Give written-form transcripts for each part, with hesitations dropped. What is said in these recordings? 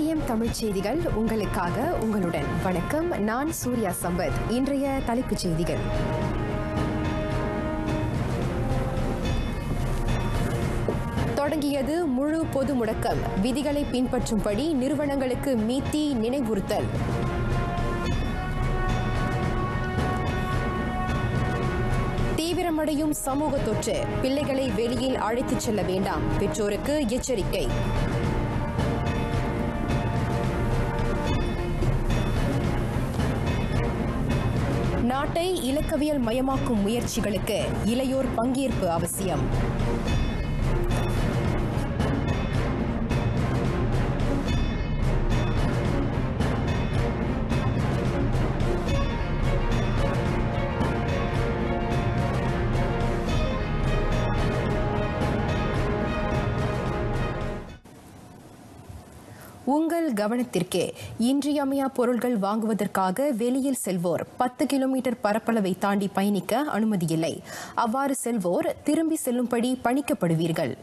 KTM Tamil செய்திகள் உங்களுக்காக உங்களுடன். வணக்கம், நான் சூர்யா சம்பத். இன்றைய தலைப்புச் செய்திகள். தொடங்கியது முழு பொது முடக்கம். விதிகளை பின்பற்றும்படி நிறுவனங்களுக்கு மீத்தி நினைவுறுத்தல். தீவிரமடையும் சமூக தொற்று. பிள்ளைகளை வெளியில் அழைத்துச் செல்ல வேண்டாம். பெற்றோருக்கு எச்சரிக்கை. நாட்டை இலக்கவியல் மயமாக்கும் முயற்சிகளுக்கு இளையோர் பங்கேற்பு அவசியம். உங்கள் கவனத்திற்கே, இன்றியமையா பொருட்கள் வாங்குவதற்காக வெளியில் செல்வோர் 10 கிலோமீட்டர் பரப்பளவை தாண்டி பயணிக்க அனுமதியில்லை. அவ்வாறு செல்வோர் திரும்பி செல்லும்படி பணிக்கப்படுவீர்கள்.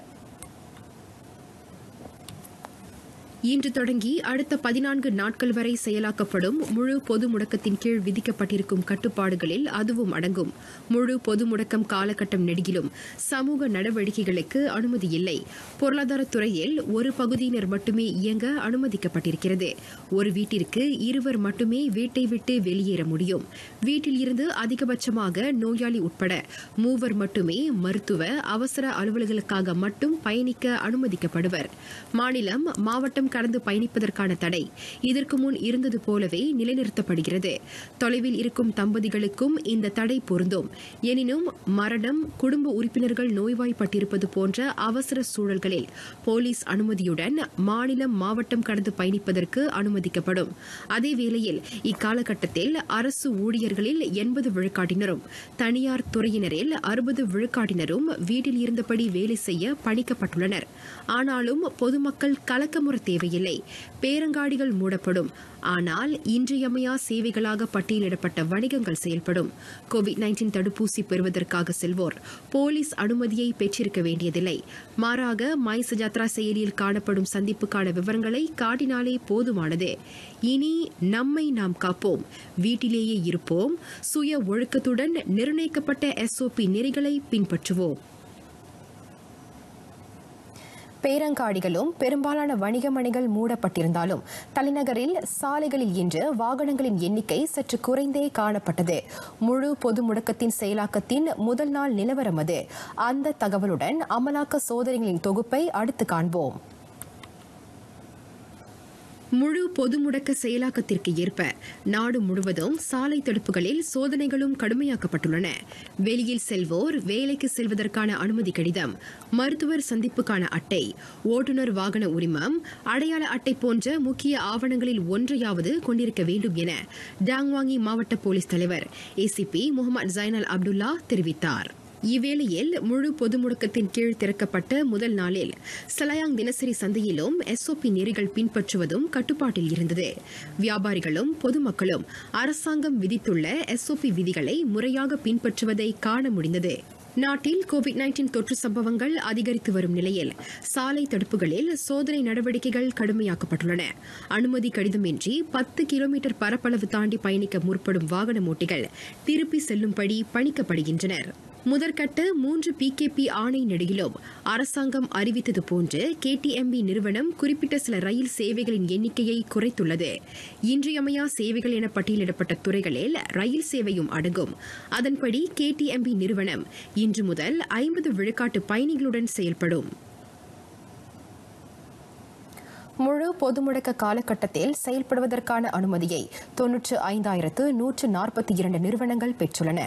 இன்று தொடங்கி அடுத்த 14 நாட்கள் வரை செயலாக்கப்படும் முழு பொது முடக்கத்தின் கீழ் விதிக்கப்பட்டிருக்கும் கட்டுப்பாடுகளில் அதுவும் அடங்கும். முழு பொது முடக்கம் காலகட்டம் நெடுகிலும் சமூக நடவடிக்கைகளுக்கு அனுமதி இல்லை. பொருளாதாரத்துறையில் ஒரு பகுதியினர் மட்டுமே இயங்க அனுமதிக்கப்பட்டிருக்கிறது. ஒரு வீட்டிற்கு 2 மட்டுமே வீட்டை விட்டு வெளியேற முடியும். வீட்டில் இருந்து அதிகபட்சமாக நோயாளி உட்பட 3 மட்டுமே மருத்துவ அவசர அலுவல்களுக்காக மட்டும் பயணிக்க அனுமதிக்கப்படுவர். மாநிலம், மாவட்டம் கடந்து பயணிப்பதற்கான தடை இதற்கு முன் இருந்தது போலவே நிலைநிறுத்தப்படுகிறது. தொலைவில் இருக்கும் தம்பதிகளுக்கும் இந்த தடை பொருந்தும். எனினும் மரணம், குடும்ப உறுப்பினர்கள் நோய்வாய்ப்பட்டிருப்பது போன்ற அவசர சூழல்களில் போலீஸ் அனுமதியுடன் மாநிலம், மாவட்டம் கடந்து பயணிப்பதற்கு அனுமதிக்கப்படும். அதேவேளையில் இக்காலகட்டத்தில் அரசு ஊழியர்களில் 80 விழுக்காட்டினரும், தனியார் துறையினரில் 60 விழுக்காட்டினரும் வீட்டில் இருந்தபடி வேலை செய்ய பணிக்கப்பட்டுள்ளனர். ஆனாலும் பொதுமக்கள் கலக்கமுற தேவையில்லை. பேரங்காடிகள் மூடப்படும். ஆனால் இன்றியமையா சேவைகளாக பட்டியலிடப்பட்ட வணிகங்கள் செயல்படும். கோவிட்-19 தடுப்பூசி பெறுவதற்காக செல்வோர் போலீஸ் அனுமதியை பெற்றிருக்க வேண்டியதில்லை. மாறாக மை சஜாத்ரா செயலியில் காணப்படும் சந்திப்புக்கான விவரங்களை காட்டினாலே போதுமானது. இனி நம்மை நாம் காப்போம், வீட்டிலேயே இருப்போம், சுய ஒழுக்கத்துடன் நிர்ணயிக்கப்பட்ட SOP நெறிகளை பின்பற்றுவோம். பேரங்காடிகளும் பெரும்பாலான வணிக மனைகள் மூடப்பட்டிருந்தாலும் தலைநகரில் சாலைகளில் இன்று வாகனங்களின் எண்ணிக்கை சற்று குறைந்தே காணப்பட்டது. முழு பொது முடக்கத்தின் செயலாக்கத்தின் முதல் நாள் நிலவரம் அது. அந்த தகவலுடன் அமலாக்க சோதனைகளின் தொகுப்பை அடுத்து காண்போம். முழு பொது முடக்க செயலாக்கத்திற்கு ஏற்ப நாடு முழுவதும் சாலை தடுப்புகளில் சோதனைகளும் கடுமையாக்கப்பட்டுள்ளன. வெளியில் செல்வோர் வேலைக்கு செல்வதற்கான அனுமதி கடிதம், மருத்துவர் சந்திப்புக்கான அட்டை, ஓட்டுநர் வாகன உரிமம், அடையாள அட்டை போன்ற முக்கிய ஆவணங்களில் ஒன்றையாவது கொண்டிருக்க வேண்டும் என டாங்வாங்கி மாவட்ட போலீஸ் தலைவர் ACP முகமது ஜைனல் அப்துல்லா தெரிவித்தார். இவ்வேளையில் முழு பொது முடக்கத்தின் கீழ் திறக்கப்பட்ட முதல் நாளில் சலாயாங் தினசரி சந்தையிலும் SOP நெறிகள் பின்பற்றுவதும் கட்டுப்பாட்டில் இருந்தது. வியாபாரிகளும் பொதுமக்களும் அரசாங்கம் விதித்துள்ள SOP விதிகளை முறையாக பின்பற்றுவதை காண முடிந்தது. நாட்டில் கோவிட்-19 தொற்று சம்பவங்கள் அதிகரித்து வரும் நிலையில் சாலை தடுப்புகளில் சோதனை நடவடிக்கைகள் கடுமையாக்கப்பட்டுள்ளன. அனுமதி கடிதமின்றி 10 கிலோமீட்டர் பரப்பளவு தாண்டி பயணிக்க முற்படும் வாகன ஓட்டிகள் திருப்பி செல்லும்படி பணிக்கப்படுகின்றனர். முதற்கட்ட 3 PKP ஆணை நெடுகிலும் அரசாங்கம் அறிவித்தது போன்று KTMB நிறுவனம் குறிப்பிட்ட சில ரயில் சேவைகளின் எண்ணிக்கையை குறைத்துள்ளது. இன்றியமையா சேவைகள் என பட்டியலிடப்பட்ட துறைகளில் ரயில் சேவையும் அடங்கும். அதன்படி KTMB நிறுவனம் இன்று முதல் 50 விழுக்காட்டு பயணிகளுடன் செயல்படும். முழு பொது முடக்க காலகட்டத்தில் செயல்படுவதற்கான அனுமதியை 95,142 நிறுவனங்கள் பெற்றுள்ளன.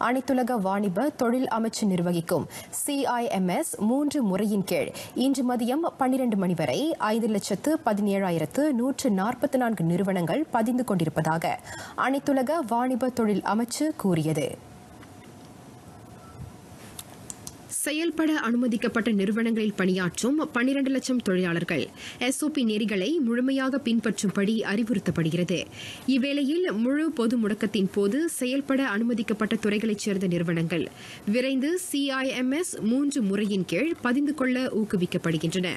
அனைத்துலக வாணிப தொழில் அமைச்சு நிர்வகிக்கும் CIMS 3 முறையின் கீழ் இன்று மதியம் 12 மணி வரை 5,17,144 நிறுவனங்கள் பதிந்து கொண்டிருப்பதாக அனைத்துலக வாணிப தொழில் அமைச்சு கூறியது. செயல்பட அனுமதிக்கப்பட்ட நிறுவனங்களில் பணியாற்றும் 12 லட்சம் தொழிலாளர்கள் SOP நெறிகளை முழுமையாக பின்பற்றும்படி அறிவுறுத்தப்படுகிறது. இவ்வேளையில் முழு பொது முடக்கத்தின் போது செயல்பட அனுமதிக்கப்பட்ட துறைகளைச் சேர்ந்த நிறுவனங்கள் விரைந்து CIMS 3 முறையின் கீழ் பதிந்து கொள்ள ஊக்குவிக்கப்படுகின்றன.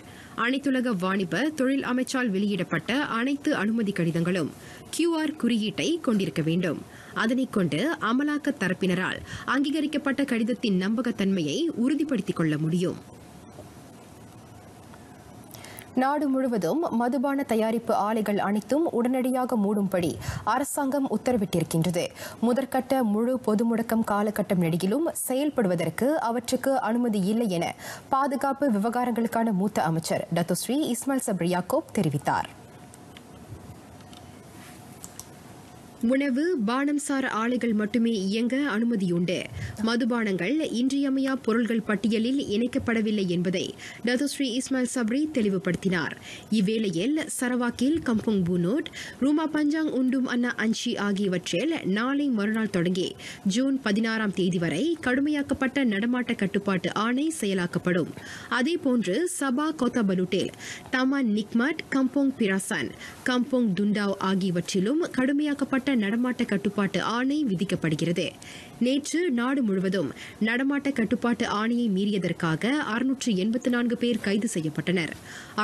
அனைத்துலக வாணிப தொழில் அமைச்சால் வெளியிடப்பட்ட அனைத்து அனுமதி கடிதங்களும் QR குறியீட்டை கொண்டிருக்க வேண்டும். அதனைக் கொண்டு அமலாக்க தரப்பினரால் அங்கீகரிக்கப்பட்ட கடிதத்தின் நம்பகத்தன்மையை உறுதிப்படுத்திக் கொள்ள முடியும். நாடு முழுவதும் மதுபான தயாரிப்பு ஆலைகள் அனைத்தும் உடனடியாக மூடும்படி அரசாங்கம் உத்தரவிட்டிருக்கின்றது. முதற்கட்ட முழு பொது முடக்கம் காலகட்டம் நெடுகிலும் செயல்படுவதற்கு அவற்றுக்கு அனுமதி இல்லை என பாதுகாப்பு விவகாரங்களுக்கான மூத்த அமைச்சர் டத்தோஸ்ரீ இஸ்மாயில் சப்ரி யாக்கூப் தெரிவித்தார். உணவு பானம்சார் ஆலைகள் மட்டுமே இயங்க அனுமதியுண்டு. மதுபானங்கள் இன்றியமையா பொருள்கள் பட்டியலில் இணைக்கப்படவில்லை என்பதை டத்தோஸ்ரீ இஸ்மாயில் சப்ரி தெளிவுபடுத்தினார். இவ்வேளையில் சரவாக்கில் கம்புங் பூனோட், ரூமா பஞ்சாங் உண்டும் அண்ணா அன்ஷி ஆகியவற்றில் நாளை மறுநாள் தொடங்கி ஜூன் 16ஆம் தேதி வரை கடுமையாக்கப்பட்ட நடமாட்ட கட்டுப்பாட்டு ஆணை செயலாக்கப்படும். அதேபோன்று சபா கோத்தாபலுட்டில் தமான் நிக்மட், கம்போங் பிராசான், கம்போங் துண்டாவ் ஆகியவற்றிலும் கடுமையாக்கப்பட்ட நடமாட்ட கட்டுப்பாட்டு ஆணை விதிக்கப்படுகிறது. நேற்று நாடு முழுவதும் நடமாட்ட கட்டுப்பாட்டு ஆணையை மீறியதற்காக 684 பேர் கைது செய்யப்பட்டனர்.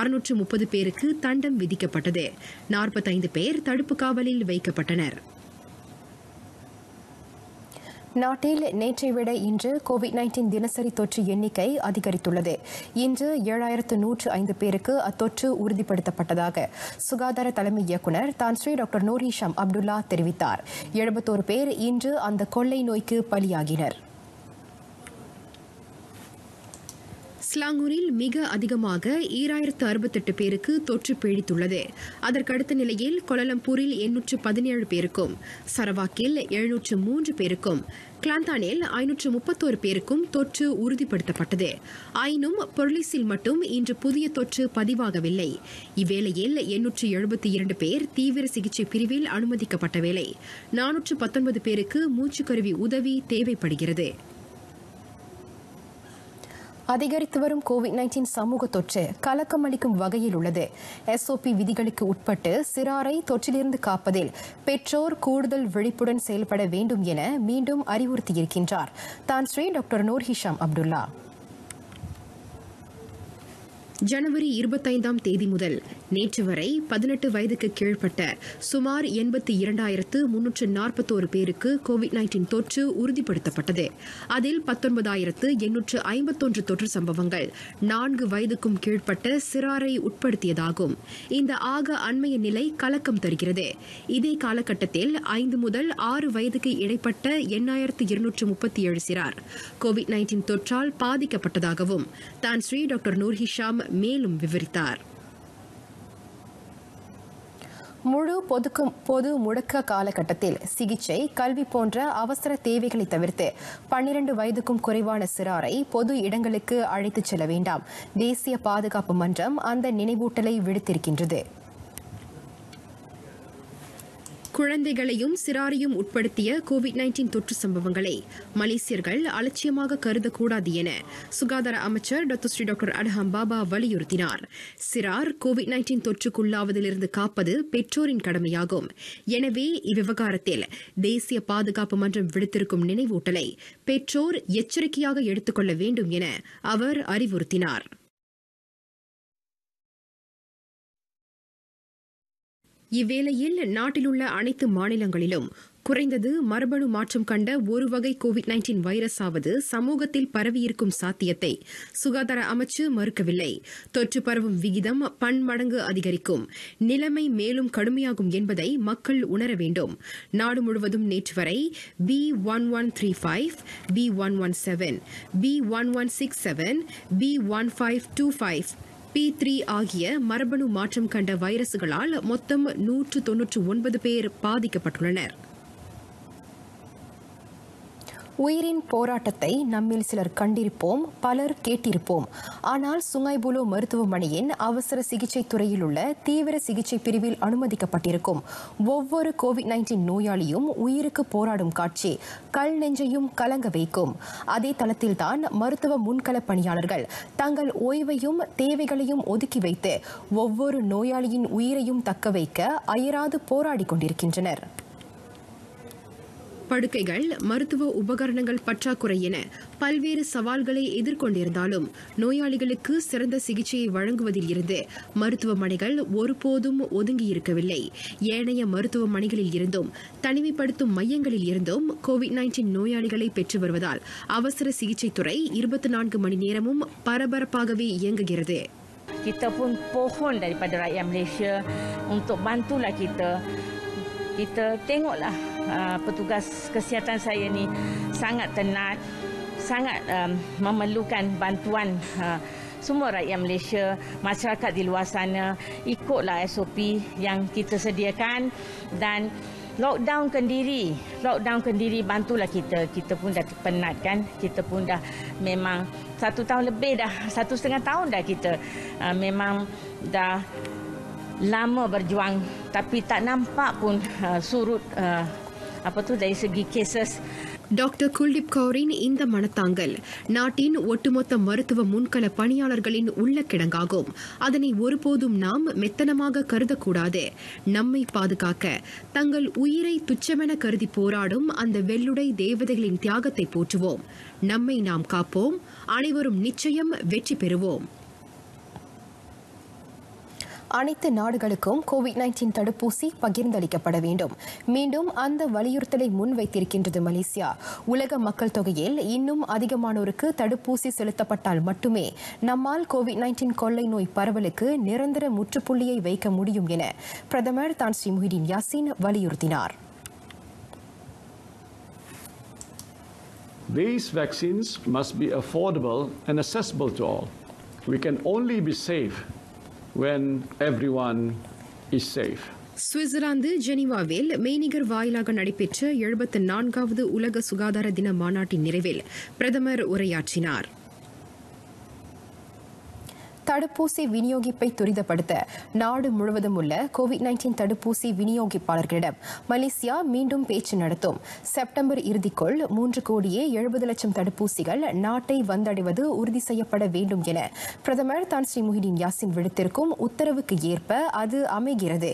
630 பேருக்கு தண்டம் விதிக்கப்பட்டது. 45 பேர் தடுப்பு காவலில் வைக்கப்பட்டனர். நாட்டில் நேற்றை விட இன்று COVID-19 தினசரி தொற்று எண்ணிக்கை அதிகரித்துள்ளது. இன்று 7105 பேருக்கு அத்தொற்று உறுதிப்படுத்தப்பட்டதாக சுகாதார தலைமை இயக்குநர் Tan Sri doctor Noor Hisham Abdullah தெரிவித்தார். 71 பேர் இன்று அந்த கொள்ளை நோய்க்கு பலியாகினர். ஸ்லாங்கூரில் மிக அதிகமாக 2068 பேருக்கு தொற்று பீடித்துள்ளது. அதற்கடுத்த நிலையில் கோலாலம்பூரில் 817 பேருக்கும், சரவாக்கில் 703 பேருக்கும், கிளாந்தானில் 531 பேருக்கும் தொற்று உறுதிப்படுத்தப்பட்டது. ஆயினும் பொருளிஸில் மட்டும் இன்று புதிய தொற்று பதிவாகவில்லை. இவ்வேளையில் 872 பேர் தீவிர சிகிச்சை பிரிவில் அனுமதிக்கப்பட்ட வேளை 419 பேருக்கு மூச்சுக்கருவி உதவி தேவைப்படுகிறது. அதிகரித்து வரும் COVID-19 சமூக தொற்று கலக்கம் அளிக்கும் வகையில் உள்ளது. SOP விதிகளுக்கு உட்பட்டு சிறாரை தொற்றிலிருந்து காப்பதில் பெற்றோர் கூடுதல் விழிப்புடன் செயல்பட வேண்டும் என மீண்டும் அறிவுறுத்தியிருக்கின்றார் Tan Sri doctor Noor Hisham Abdullah. ஜனவரி 25ஆம் தேதி முதல் நேற்று வரை 18 வயதுக்கு கீழ்ப்பட்ட சுமார் 82,341 பேருக்கு COVID-19 தொற்று உறுதிப்படுத்தப்பட்டது. அதில் 19,851 தொற்று சம்பவங்கள் 4 வயதுக்கும் கீழ்ப்பட்ட சிறாரை உட்படுத்தியதாகும். இந்த ஆக அண்மைய நிலை கலக்கம் தருகிறது. இதே காலகட்டத்தில் 5 முதல் 6 வயதுக்கு இடைப்பட்ட 8,237 சிறார் COVID-19 தொற்றால் பாதிக்கப்பட்டதாகவும் தான்ஸ்ரீ டாக்டர் நூர் ஹிஷாம் மேலும் விவரித்தார். முழு பொது முடக்க காலகட்டத்தில் சிகிச்சை, கல்வி போன்ற அவசர தேவைகளை தவிர்த்து 12 வயதுக்கும் குறைவான சிறாரை பொது இடங்களுக்கு அழைத்துச் செல்ல வேண்டாம். தேசிய பாதுகாப்பு மன்றம் அந்த நினைவூட்டலை விடுத்திருக்கின்றது. குழந்தைகளையும் சிறாரையும் உட்படுத்திய COVID-19 தொற்று சம்பவங்களை மலேசியர்கள் அலட்சியமாக கருதக்கூடாது என சுகாதார அமைச்சர் டத்தோஸ்ரீ டாக்டர் அட்ஹம் பாபா வலியுறுத்தினார். சிறார் COVID-19 தொற்றுக்குள்ளாவதிலிருந்து காப்பது பெற்றோரின் கடமையாகும். எனவே இவ்விவகாரத்தில் தேசிய பாதுகாப்பு மன்றம் விடுத்திருக்கும் நினைவூட்டலை பெற்றோர் எச்சரிக்கையாக எடுத்துக்கொள்ள வேண்டும் என அவர் அறிவுறுத்தினார். இவ்வேளையில் நாட்டிலுள்ள அனைத்து மாநிலங்களிலும் குறைந்தது மரபணு மாற்றம் கண்ட ஒரு வகை COVID-19 வைரஸாவது சமூகத்தில் பரவியிருக்கும் சாத்தியத்தை சுகாதார அமைச்சு மறுக்கவில்லை. தொற்று பரவும் விகிதம் பன்மடங்கு அதிகரிக்கும். நிலைமை மேலும் கடுமையாகும் என்பதை மக்கள் உணர வேண்டும். நாடு முழுவதும் நேற்று வரை B1135, B117, B1167, B1525, P3 ஆகிய மரபணு மாற்றம் கண்ட வைரசுகளால் மொத்தம் 199 பேர் பாதிக்கப்பட்டுள்ளனர். உயிரின் போராட்டத்தை நம்மில் சிலர் கண்டிருப்போம், பலர் கேட்டிருப்போம். ஆனால் சுங்கைபுலோ மருத்துவமனையின் அவசர சிகிச்சை துறையில் உள்ள தீவிர சிகிச்சை பிரிவில் அனுமதிக்கப்பட்டிருக்கும் ஒவ்வொரு COVID-19 நோயாளியும் உயிருக்கு போராடும் காட்சி கல் நெஞ்சையும் கலங்க வைக்கும். அதே தளத்தில்தான் மருத்துவ முன்கள பணியாளர்கள் தங்கள் ஓய்வையும் தேவைகளையும் ஒதுக்கி வைத்து ஒவ்வொரு நோயாளியின் உயிரையும் தக்க வைக்க அயராது போராடி கொண்டிருக்கின்றனர். படுக்கைகள், மருத்துவ உபகரணங்கள் பற்றாக்குறை என பல்வேறு சவால்களை எதிர்கொண்டிருந்தாலும் நோயாளிகளுக்கு சிறந்த சிகிச்சையை வழங்குவதில் இருந்து மருத்துவமனைகள் ஒருபோதும் ஒதுங்கியிருக்கவில்லை. ஏனைய மருத்துவமனைகளில் இருந்தும் தனிமைப்படுத்தும் மையங்களில் இருந்தும் COVID-19 நோயாளிகளை பெற்று வருவதால் அவசர சிகிச்சை துறை 24 மணி நேரமும் பரபரப்பாகவே இயங்குகிறது. Kita pun pohon daripada rakyat Malaysia untuk bantulah kita. Kita tengoklah petugas kesihatan saya ni sangat tenat, sangat memerlukan bantuan semua rakyat Malaysia, masyarakat di luar sana. Ikutlah SOP yang kita sediakan dan lockdownkan diri, bantulah kita. Kita pun dah penat kan, kita pun dah memang 1 tahun lebih dah, 1,5 tahun dah kita memang dah lama berjuang tapi tak nampak pun surut dari segi cases. Doctor Kuldeep கௌரின் இந்த மனத்தாங்கல் நாட்டின் ஒட்டுமொத்த மருத்துவ முன்கள பணியாளர்களின் உள்ள கிடங்காகும். அதனை ஒருபோதும் நாம் மெத்தனமாக கருதக்கூடாது. நம்மை பாதுகாக்க தங்கள் உயிரை துச்சமென கருதி போராடும் அந்த வெள்ளுடை தேவதைகளின் தியாகத்தை போற்றுவோம். நம்மை நாம் காப்போம். அனைவரும் நிச்சயம் வெற்றி பெறுவோம். அனைத்து நாடுகளுக்கும் COVID-19 தடுப்பூசி பகிர்ந்தளிக்கப்பட வேண்டும். மீண்டும் அந்த வலியுறுத்தலை முன்வைத்திருக்கின்றது மலேசியா. உலக மக்கள் தொகையில் இன்னும் அதிகமானோருக்கு தடுப்பூசி செலுத்தப்பட்டால் மட்டுமே நம்மால் COVID-19 கொள்ளை நோய் பரவலுக்கு நிரந்தர முற்றுப்புள்ளியை வைக்க முடியும் என பிரதமர் தான் ஸ்ரீ முஹிடின் யாசின் வலியுறுத்தினார். These vaccines must be affordable and accessible to all. We can only be safe when everyone is safe. Switzerland ஜெனீவாவில் மெய்நிகர் வாயிலாக நடைபெற்ற 74வது உலக சுகாதார தின மாநாட்டின் நிறைவில் பிரதமர் உரையாற்றினார். தடுப்பூசி விநியோகிப்பை துரிதப்படுத்த நாடு முழுவதும் உள்ள COVID-19 தடுப்பூசி விநியோகிப்பாளர்களிடம் மலேசியா மீண்டும் பேச்சு நடத்தும். செப்டம்பர் இறுதிக்குள் 3,70,00,000 தடுப்பூசிகள் நாட்டை வந்தடைவது உறுதி செய்யப்பட வேண்டும் என பிரதமர் தான் ஸ்ரீ முஹிடின் யாசின் விடுத்திருக்கும் உத்தரவுக்கு ஏற்ப அது அமைகிறது.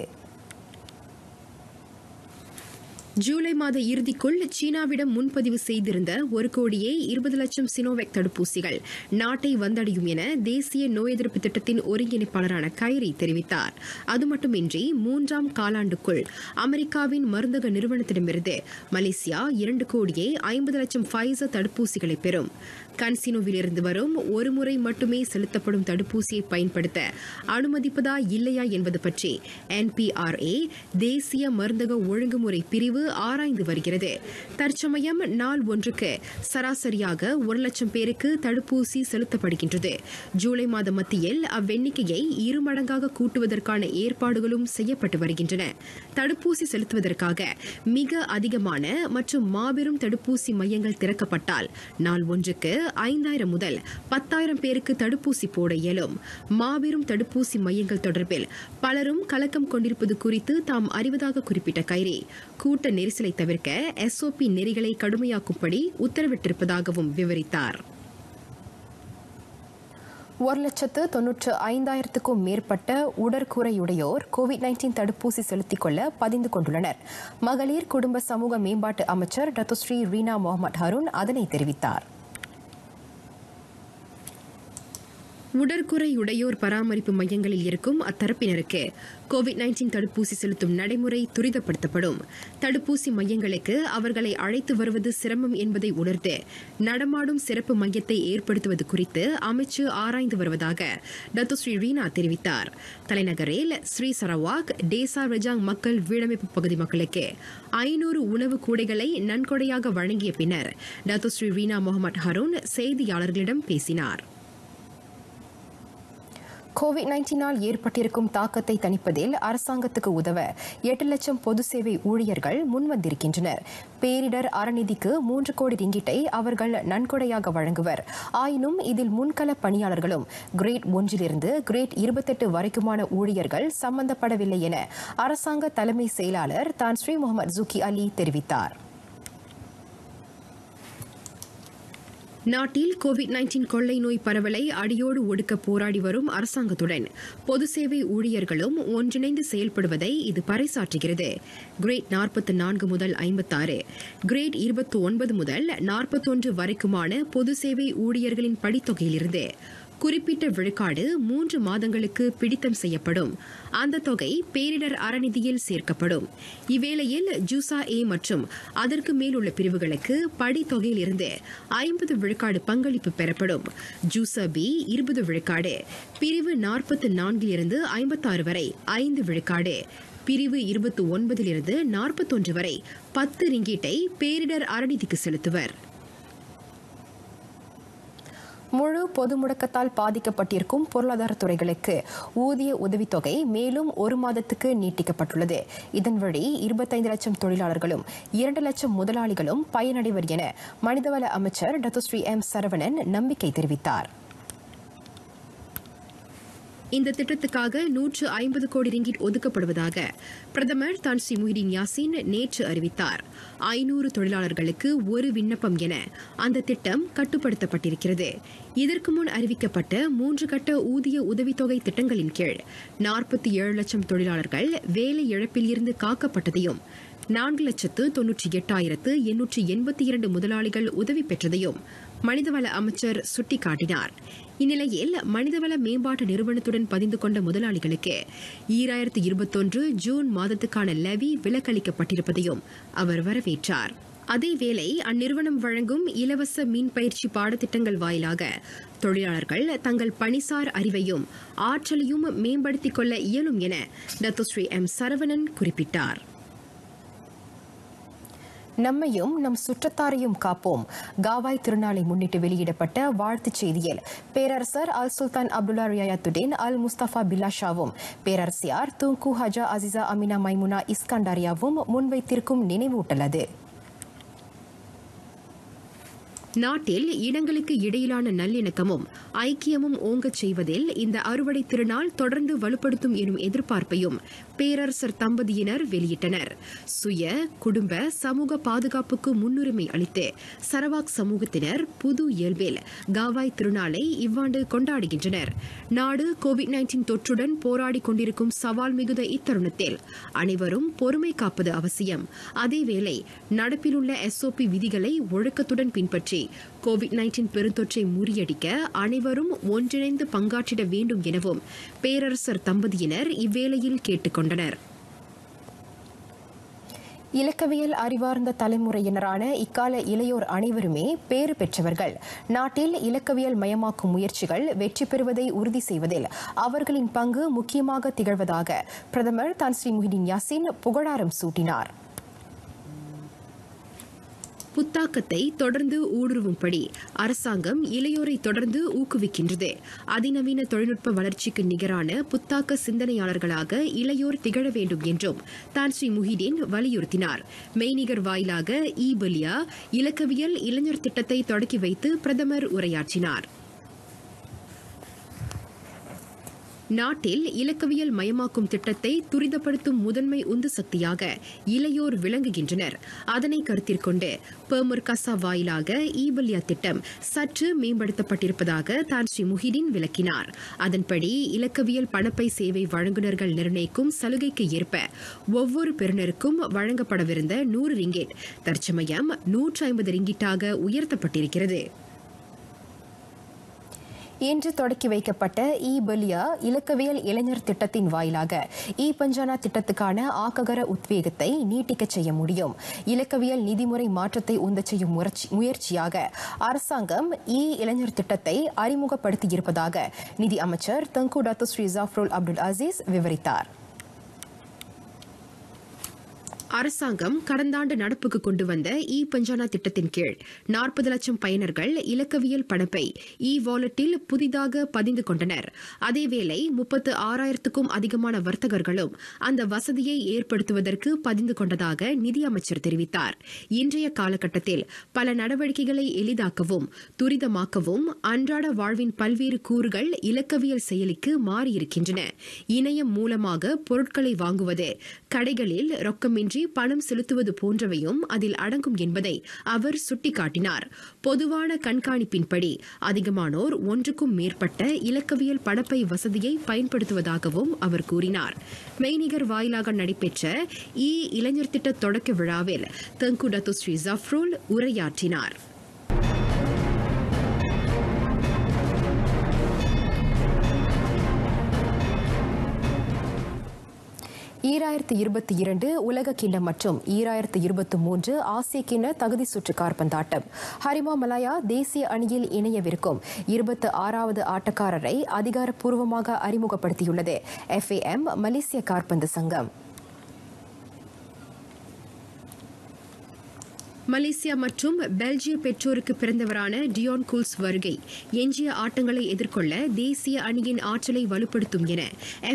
ஜூலை மாத இறுதிக்குள் சீனாவிடம் முன்பதிவு செய்திருந்த 1,20,00,000 சினோவேக் தடுப்பூசிகள் நாட்டை வந்தடையும் என தேசிய நோய் எதிர்ப்பு திட்டத்தின் ஒருங்கிணைப்பாளரான கைரி தெரிவித்தார். அது மட்டுமின்றி 3ஆம் காலாண்டுக்குள் அமெரிக்காவின் மருந்தக நிறுவனத்திடமிருந்து மலேசியா 2,50,00,000 ஃபைசர் தடுப்பூசிகளை பெறும். கன்சினோவிலிருந்து வரும் ஒரு முறை மட்டுமே செலுத்தப்படும் தடுப்பூசியை பயன்படுத்த அனுமதிப்பதா இல்லையா என்பது பற்றி NPRA தேசிய மருந்தக ஒழுங்குமுறை பிரிவு ஆராய்ந்து வருகிறது. தற்சமயம் நாள் ஒன்றுக்கு சராசரியாக 1,00,000 பேருக்கு தடுப்பூசி செலுத்தப்படுகின்றது. ஜூலை மாத மத்தியில் அவ்வெண்ணிக்கையை 2 மடங்காக கூட்டுவதற்கான ஏற்பாடுகளும் செய்யப்பட்டு வருகின்றன. தடுப்பூசி செலுத்துவதற்காக மிக அதிகமான மற்றும் மாபெரும் தடுப்பூசி மையங்கள் திறக்கப்பட்டால் நாள் ஒன்றுக்கு 5,000 முதல் 10,000 பேருக்கு தடுப்பூசி போட இயலும். மாபெரும் தடுப்பூசி மையங்கள் தொடர்பில் பலரும் கலக்கம் கொண்டிருப்பது குறித்து தாம் அறிவதாக குறிப்பிட்ட கைரி கூட்ட நெரிசலை தவிர்க்க SOP நெறிகளை கடுமையாக்கும்படி உத்தரவிட்டிருப்பதாகவும் விவரித்தார். 1,95,000க்கும் மேற்பட்ட உடற்குறையுடையோர் COVID-19 தடுப்பூசி செலுத்திக் கொள்ள பதிந்து கொண்டுள்ளனர். மகளிர் குடும்ப சமூக மேம்பாட்டு அமைச்சர் டாக்டர் ஸ்ரீ ரீனா முகமது ஹருன் அதனை தெரிவித்தார். உடற்குறையுடையோர் பராமரிப்பு மையங்களில் இருக்கும் அத்தரப்பினருக்கு COVID-19 தடுப்பூசி செலுத்தும் நடைமுறை துரிதப்படுத்தப்படும். தடுப்பூசி மையங்களுக்கு அவர்களை அழைத்து வருவது சிரமம் என்பதை உணர்ந்து நடமாடும் சிறப்பு மையத்தை ஏற்படுத்துவது குறித்து அமைச்சு ஆராய்ந்து வருவதாக டாக்டர் ஸ்ரீ ரீனா தெரிவித்தார். தலைநகரில் ஸ்ரீ சரவாக் டேசா ரஜாங் மக்கள் வீடமைப்பு பகுதி மக்களுக்கு 500 உணவு கூடைகளை நன்கொடையாக வழங்கிய பின்னர் டாக்டர் ஸ்ரீ ரீனா முகமது ஹருன் செய்தியாளர்களிடம் பேசினார். கோவிட்-19 ஏற்பட்டிருக்கும் தாக்கத்தை தணிப்பதில் அரசாங்கத்துக்கு உதவ 8 லட்சம் பொது சேவை ஊழியர்கள் முன்வந்திருக்கின்றனர். பேரிடர் அறநிதிக்கு 3 கோடி ரிங்கிட்டை அவர்கள் நன்கொடையாக வழங்குவர். ஆயினும் இதில் முன்கள பணியாளர்களும் கிரேட் 1 கிரேட் 28 வரைக்குமான ஊழியர்கள் சம்பந்தப்படவில்லை என அரசாங்க தலைமை செயலாளர் தான் ஸ்ரீ முகமது ஜூக்கி அலி தெரிவித்தார். நாட்டில் கோவிட்-19 கொள்ளை நோய் பரவலை அடியோடு ஒடுக்க போராடி வரும் அரசாங்கத்துடன் பொது சேவை ஊழியர்களும் ஒன்றிணைந்து செயல்படுவதை இது பறைசாற்றுகிறது. கிரேட் 44 முதல் 56, கிரேட் 29 முதல் 41 வரைக்குமான பொது சேவை ஊழியர்களின் படித்தொகையிலிருந்து குறிப்பிட்ட விழுக்காடு 3 மாதங்களுக்கு பிடித்தம் செய்யப்படும். அந்த தொகை பேரிடர் அறநிதியில் சேர்க்கப்படும். இவ்வேளையில் ஜூசா ஏ மற்றும் அதற்கு மேலுள்ள பிரிவுகளுக்கு படித்தொகையிலிருந்து 50 விழுக்காடு பங்களிப்பு பெறப்படும். ஜூசா பி 20 விழுக்காடு, பிரிவு 44 56 வரை 5 விழுக்காடு, பிரிவு 29 41 வரை 10 ரிங்கீட்டை பேரிடர் அறநிதிக்கு செலுத்துவர். முழு பொது முடக்கத்தால் பாதிக்கப்பட்டிருக்கும் பொருளாதார துறைகளுக்கு ஊதிய உதவித்தொகை மேலும் 1 மாதத்துக்கு நீட்டிக்கப்பட்டுள்ளது. இதன் வழி 25 லட்சம் தொழிலாளர்களும் 2 லட்சம் முதலாளிகளும் பயனடைவர் என மனிதவள அமைச்சர் டத்துஸ்ரீ எம் சரவணன் நம்பிக்கை தெரிவித்தார். இந்த திட்டத்துக்காக 150 கோடி ரிங்கிட் ஒதுக்கப்படுவதாக பிரதமர் தான் ஸ்ரீ முஹிடின் யாசின் நேற்று அறிவித்தார். 500 தொழிலாளர்களுக்கு ஒரு விண்ணப்பம் என அந்த திட்டம் கட்டுப்படுத்தப்பட்டிருக்கிறது. இதற்கு முன் அறிவிக்கப்பட்ட 3 கட்ட ஊதிய உதவித்தொகை திட்டங்களின் கீழ் 47 லட்சம் தொழிலாளர்கள் வேலை இழப்பில் இருந்து காக்கப்பட்டதையும் 4,98,882 முதலாளிகள் உதவி பெற்றதையும் மனிதவள அமைச்சர் சுட்டிக்காட்டினார். இந்நிலையில் மனிதவள மேம்பாட்டு நிறுவனத்துடன் பதிந்து கொண்ட முதலாளிகளுக்கு 2021 ஜூன் மாதத்துக்கான லெவி விலக்களிக்கப்பட்டிருப்பதையும் அவர் வரவேற்றார். அதேவேளை அந்நிறுவனம் வழங்கும் இலவச மீன் பயிற்சி பாடத்திட்டங்கள் வாயிலாக தொழிலாளர்கள் தங்கள் பணிசார் அறிவையும் ஆற்றலையும் மேம்படுத்திக் கொள்ள இயலும் என டத்துஸ்ரீ எம் சரவணன் குறிப்பிட்டார். நம்மையும் நம் சுற்றத்தாரையும் காப்போம். காவாய் திருநாளை முன்னிட்டு வெளியிடப்பட்ட வாழ்த்துச் செய்தியில் பேரரசர் அல் சுல்தான் அப்துல்லா ரியாயத்துடீன் அல் முஸ்தபா பில்லாஷாவும் பேரரசியார் துங்கு ஹஜா அசிசா அமினா மைமுனா இஸ்கண்டாரியாவும் முன்வைத்திருக்கும் நினைவூட்டல் அது. நாட்டில் இனங்களுக்கு இடையிலான நல்லிணக்கமும் ஐக்கியமும் ஓங்கச் செய்வதில் இந்த அறுவடை திருநாள் தொடர்ந்து வலுப்படுத்தும் எனும் எதிர்பார்ப்பையும் பேரரசர் தம்பதியினர் வெளியிட்டனர். சுய குடும்ப சமூக பாதுகாப்புக்கு முன்னுரிமை அளித்து சரவாக் சமூகத்தினர் புது இயல்பில் காவாய் திருநாளை இவ்வாண்டு கொண்டாடுகின்றனர். நாடு கோவிட்-19 தொற்றுடன் போராடி கொண்டிருக்கும் சவால் மிகுந்த இத்தருணத்தில் அனைவரும் பொறுமை காப்பது அவசியம். அதேவேளை நடப்பிலுள்ள SOP விதிகளை ஒழுக்கத்துடன் பின்பற்றி கோவிட்-19 பெருந்தொற்றை முறியடிக்க அனைவரும் ஒன்றிணைந்து பங்காற்றிட வேண்டும் எனவும் பேரரசர் தம்பதியினர் இவ்வேளையில் கேட்டுக் கொண்டனர். இலக்கவியல் அறிவார்ந்த தலைமுறையினரான இக்கால இளையோர் அனைவருமே பேறு பெற்றவர்கள். நாட்டில் இலக்கவியல் மயமாக்கும் முயற்சிகள் வெற்றி பெறுவதை உறுதி செய்வதில் அவர்களின் பங்கு முக்கியமாக திகழ்வதாக பிரதமர் தான் ஸ்ரீ முஹிடின் யாசின் புகழாரம் சூட்டினார். புத்தாக்கத்தை தொடர்ந்து ஊடுருவும்படி அரசாங்கம் இளையோரை தொடர்ந்து ஊக்குவிக்கின்றது. அதிநவீன தொழில்நுட்ப வளர்ச்சிக்கு நிகரான புத்தாக்க சிந்தனையாளர்களாக இளையோர் திகழ வேண்டும் என்றும் தான் ஸ்ரீ முஹிடின் வலியுறுத்தினார். மெய்நிகர் வாயிலாக பலியா இலக்கவியல் இளைஞர் திட்டத்தை தொடக்கி வைத்து பிரதமர் உரையாற்றினார். நாட்டில் இலக்கவியல் மயமாக்கும் திட்டத்தை துரிதப்படுத்தும் முதன்மை உந்து சக்தியாக இளையோர் விளங்குகின்றனர். அதனை கருத்தில் கொண்டு பெர்முர்கசா வாயிலாக பலியா திட்டம் சற்று மேம்படுத்தப்பட்டிருப்பதாக தான் ஸ்ரீ முஹிடின் விளக்கினார். அதன்படி இலக்கவியல் பணப்பை சேவை வழங்குநர்கள் நிர்ணயிக்கும் சலுகைக்கு ஏற்ப ஒவ்வொரு பெறுநருக்கும் வழங்கப்படவிருந்த 100 ரிங்கிட் தற்சமயம் 150 ரிங்கிட்டாக உயர்த்தப்பட்டிருக்கிறது. இன்று தொடக்கி வைக்கப்பட்ட பலியா இலக்கவியல் இளைஞர் திட்டத்தின் வாயிலாக பஞ்சானா திட்டத்துக்கான ஆக்ககர உத்வேகத்தை நீட்டிக்கச் செய்ய முடியும். இலக்கவியல் நிதிமுறை மாற்றத்தை உந்தச் செய்யும் முயற்சியாக அரசாங்கம் இளைஞர் திட்டத்தை அறிமுகப்படுத்தியிருப்பதாக நிதி அமைச்சர் தங்கு டத்துஸ்ரீ ஜாஃப்ருல் அப்துல் அசீஸ் விவரித்தார். அரசாங்கம் கடந்த ஆண்டு நடப்புக்கு கொண்டு வந்த இ பஞ்சானா திட்டத்தின் கீழ் 40 லட்சம் பயனர்கள் இலக்கவியல் பணப்பை இ வாலெட்டில் புதிதாக பதிந்து கொண்டனர். அதேவேளை 36,000க்கும் அதிகமான வர்த்தகர்களும் அந்த வசதியை ஏற்படுத்துவதற்கு பதிந்து கொண்டதாக நிதியமைச்சர் தெரிவித்தார். இன்றைய காலகட்டத்தில் பல நடவடிக்கைகளை எளிதாக்கவும் துரிதமாக்கவும் அன்றாட வாழ்வின் பல்வேறு கூறுகள் இலக்கவியல் செயலிக்கு மாறியிருக்கின்றன. இணையம் மூலமாக பொருட்களை வாங்குவது, கடைகளில் ரொக்கமின்றி பணம் செலுத்துவது போன்றவையும் அதில் அடங்கும் என்பதை அவர் சுட்டிக்காட்டினார். பொதுவான கண்காணிப்பின்படி அதிகமானோர் ஒன்றுக்கும் மேற்பட்ட இலக்கவியல் பணப்பை வசதியை பயன்படுத்துவதாகவும் அவர் கூறினார். மெய்நிகர் வாயிலாக நடைபெற்ற இளைஞர் திட்ட தொடக்க விழாவில் தங்கு டத்து ஸ்ரீ ஜஃப்ருல் உரையாற்றினார். 2022 உலக கிண்ணம் மற்றும் 2023 ஆசிய கிண்ண தகுதி சுற்று காற்பந்தாட்டம். ஹரிமா மலாயா தேசிய அணியில் இணையவிருக்கும் 26வது ஆட்டக்காரரை அதிகாரப்பூர்வமாக அறிமுகப்படுத்தியுள்ளது FAM மலேசிய காற்பந்து சங்கம். மலேசியா மற்றும் பெல்ஜிய பெற்றோருக்கு பிறந்தவரான டியான் கூல்ஸ் வருகை எஞ்சிய ஆட்டங்களை எதிர்கொள்ள தேசிய அணியின் ஆற்றலை வலுப்படுத்தும் என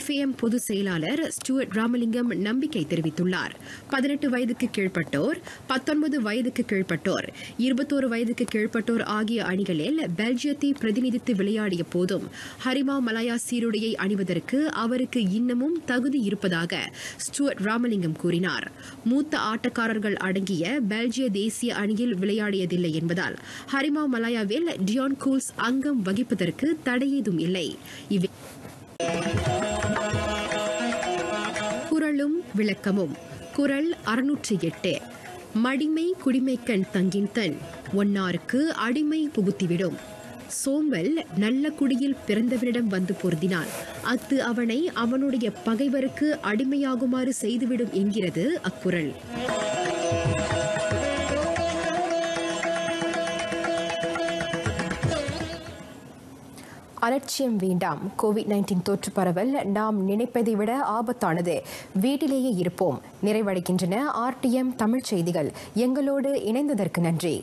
FAM பொதுச் செயலாளர் ஸ்டூவர்ட் ராமலிங்கம் நம்பிக்கை தெரிவித்துள்ளார். 18 வயதுக்கு கீழ்ப்பட்டோர், 19 வயதுக்கு கீழ்ப்பட்டோர், 21 வயதுக்கு கீழ்ப்பட்டோர் ஆகிய அணிகளில் பெல்ஜியத்தை பிரதிநிதித்து விளையாடிய போதும் ஹரிமா மலாயா சீருடையை அணிவதற்கு அவருக்கு இன்னமும் தகுதி இருப்பதாக ஸ்டூவர்ட் ராமலிங்கம் கூறினார். மூத்த ஆட்டக்காரர்கள் அடங்கிய பெல்ஜிய தேசிய அணியில் விளையாடியதில்லை என்பதால் ஹரிமா மலாயாவில் டியான் கூல்ஸ் அங்கம் வகிப்பதற்கு தடையேதும் இல்லை. குரலும் விளக்கமும். குரல் 608. மடிமை குடிமைக்கண் தங்கின்தன் ஒன்னாருக்கு அடிமை புகுத்திவிடும். சோம்பல் நல்ல குடியில் பிறந்தவனிடம் வந்து பொருந்தினால் அத்து அவனை அவனுடைய பகைவருக்கு அடிமையாகுமாறு செய்துவிடும் என்கிறது அக்குறள். அலட்சியம் வேண்டாம். COVID-19 தொற்று பரவல் நாம் நினைப்பதை விட ஆபத்தானது. வீட்டிலேயே இருப்போம். நிறைவடைகின்றன RTM தமிழ் செய்திகள். எங்களோடு இணைந்ததற்கு நன்றி.